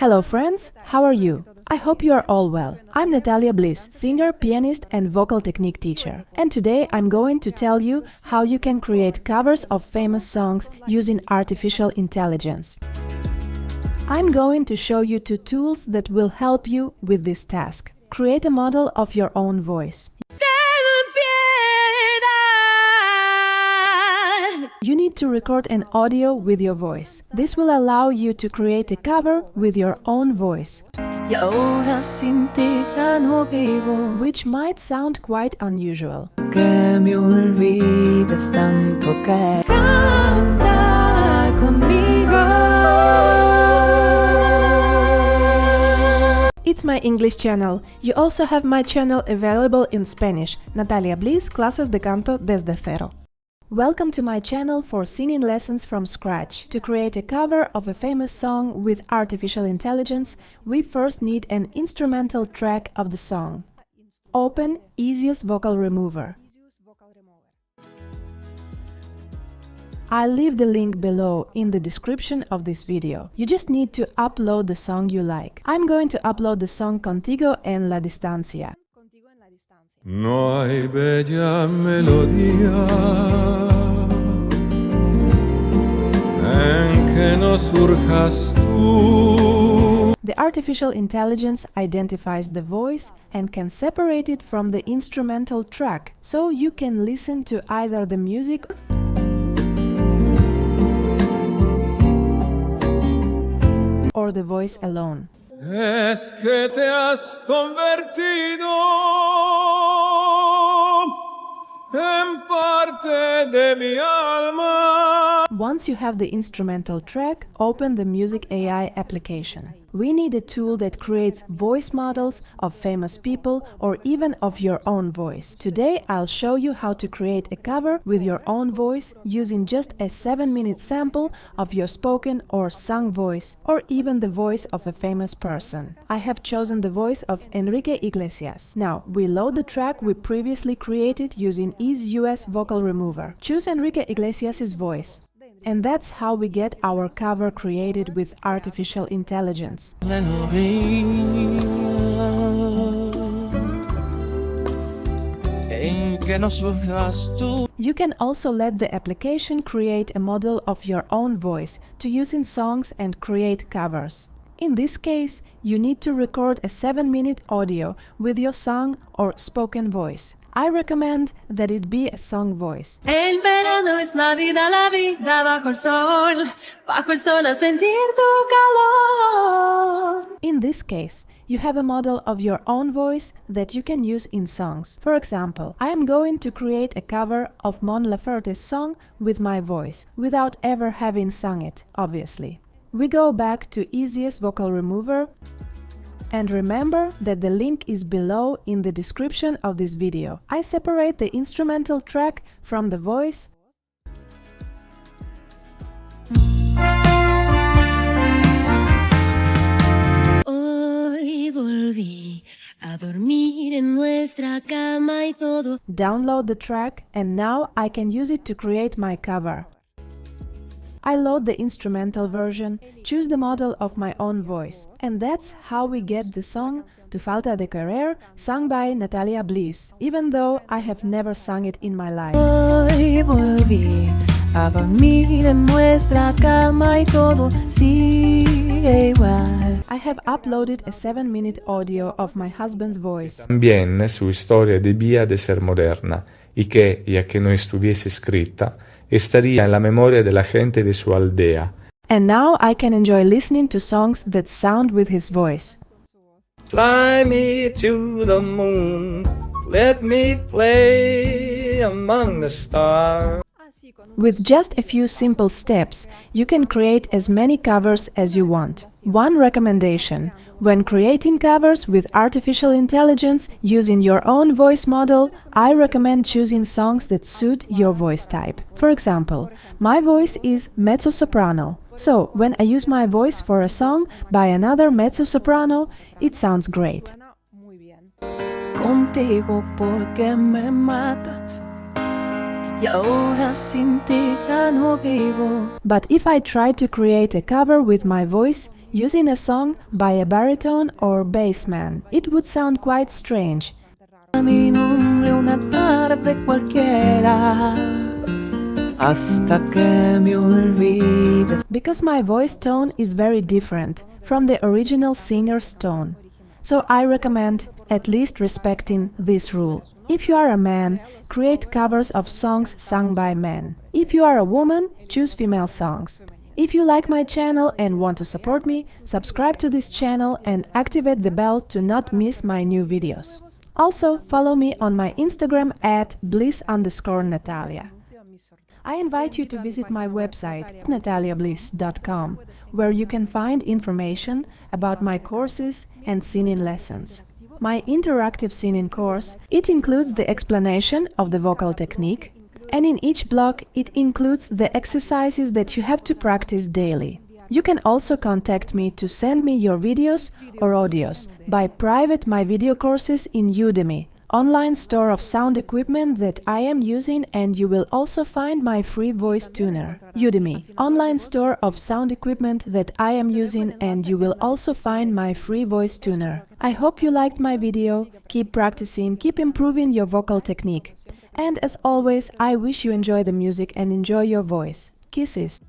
Hello friends, how are you? I hope you are all well. I'm Natalia Bliss, singer, pianist and vocal technique teacher. And today I'm going to tell you how you can create covers of famous songs using artificial intelligence. I'm going to show you 2 tools that will help you with this task. Create a model of your own voice. You need to record an audio with your voice. This will allow you to create a cover with your own voice, which might sound quite unusual. It's my English channel. You also have my channel available in Spanish, Natalia Bliss, clases de canto desde cero. Welcome to my channel for singing lessons from scratch. To create a cover of a famous song with artificial intelligence, we first need an instrumental track of the song. Open Easiest Vocal Remover. I'll leave the link below in the description of this video. You just need to upload the song you like. I'm going to upload the song Contigo en la Distancia. No hay bella melodía en que no surjas tú. The artificial intelligence identifies the voice and can separate it from the instrumental track, so you can listen to either the music or the voice alone. Es que te has convertido en parte de mi alma. Once you have the instrumental track, open the Music AI application. We need a tool that creates voice models of famous people or even of your own voice. Today I'll show you how to create a cover with your own voice using just a 7-minute sample of your spoken or sung voice, or even the voice of a famous person. I have chosen the voice of Enrique Iglesias. Now we load the track we previously created using EaseUS Vocal Remover. Choose Enrique Iglesias' voice. And that's how we get our cover created with artificial intelligence. You can also let the application create a model of your own voice to use in songs and create covers. In this case, you need to record a 7-minute audio with your sung or spoken voice. I recommend that it be a song voice. El verano es la vida bajo el sol a sentir tu calor. In this case, you have a model of your own voice that you can use in songs. For example, I am going to create a cover of Mon Laferte's song with my voice, without ever having sung it, obviously. We go back to Easiest Vocal Remover, and remember that the link is below in the description of this video. I separate the instrumental track from the voice Hoy volví a dormir en nuestra cama y todo. Download the track, and now I can use it to create my cover. I load the instrumental version, choose the model of my own voice, and that's how we get the song Tu falta de querer, sung by Natalia Bliss, even though I have never sung it in my life. Hoy volví a dormir en nuestra cama y todo sigue igual. I have uploaded a 7-minute audio of my husband's voice. También su historia debía de ser moderna y que, ya que no estuviese escrita, estaría en la memoria de la gente de su aldea. And now I can enjoy listening to songs that sound with his voice. Fly me to the moon, let me play among the stars. With just a few simple steps, you can create as many covers as you want. One recommendation: when creating covers with artificial intelligence using your own voice model, I recommend choosing songs that suit your voice type. For example, my voice is mezzo-soprano, so when I use my voice for a song by another mezzo-soprano, it sounds great. Contigo porque me matas. Y ahora sin ti ya no vivo. But if I try to create a cover with my voice, using a song by a baritone or bass man. It would sound quite strange. Mi nombre una tarde cualquiera, hasta que me olvides. Because my voice tone is very different from the original singer's tone. So I recommend at least respecting this rule. If you are a man, create covers of songs sung by men. If you are a woman, choose female songs. If you like my channel and want to support me, subscribe to this channel and activate the bell to not miss my new videos. Also, follow me on my Instagram at bliss_Natalia. I invite you to visit my website, nataliabliss.com, where you can find information about my courses and singing lessons. My interactive singing course, it includes the explanation of the vocal technique, and in each block it includes the exercises that you have to practice daily. You can also contact me to send me your videos or audios by private my video courses in Udemy, online store of sound equipment that I am using, and you will also find my free voice tuner. Udemy, online store of sound equipment that I am using, and you will also find my free voice tuner. I hope you liked my video. Keep practicing, keep improving your vocal technique. And as always, I wish you enjoy the music and enjoy your voice. Kisses!